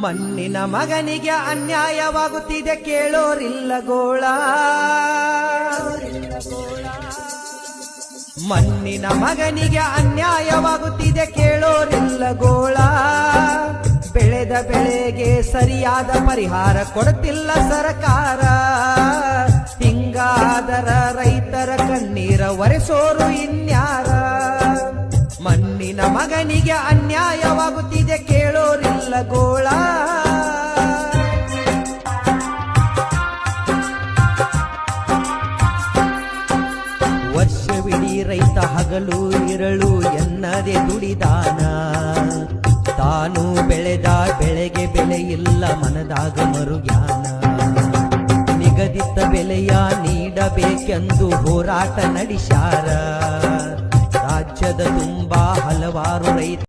ಮಣ್ಣಿನ ಮಗನಿಗೆ ಅನ್ಯಾಯವಾಗುತ್ತಿದೆ ಕೇಳೋರಿಲ್ಲ ಗೋಳ. ಮಣ್ಣಿನ ಮಗನಿಗೆ ಅನ್ಯಾಯವಾಗುತ್ತಿದೆ ಕೇಳೋರಿಲ್ಲ ಗೋಳ. ಬೆಳೆದ ಬೆಳೆಗೆ ಸರಿಯಾದ ಪರಿಹಾರ ಕೊಡುತ್ತಿಲ್ಲ ಸರ್ಕಾರ. ಹಿಂಗಾದರ ರೈತರ ಕಣ್ಣೀರ ಒರೆಸೋರು ಇನ್ಯಾರ. ಮಣ್ಣಿನ ಮಗನಿಗೆ ಅನ್ಯಾಯವಾಗುತ್ತಿದೆ ಕೇಳೋರಿಲ್ಲ ಗೋಳ. ವರ್ಷವಿಡೀ ರೈತ ಹಗಲು ಇರಳು ಎನ್ನದೆ ದುಡಿದಾನ. ತಾನು ಬೆಳೆದ ಬೆಳೆಗೆ ಬೆಲೆ ಇಲ್ಲ ಮನದಾಗ ಮರುಜ್ಞಾನ. ನಿಗದಿತ ಬೆಲೆಯ ನೀಡಬೇಕೆಂದು ಹೋರಾಟ ನಡೆಸ್ಯಾರ. ರಾಜ್ಯದ ತುಂಬಾ ಹಲವಾರು ರೈತ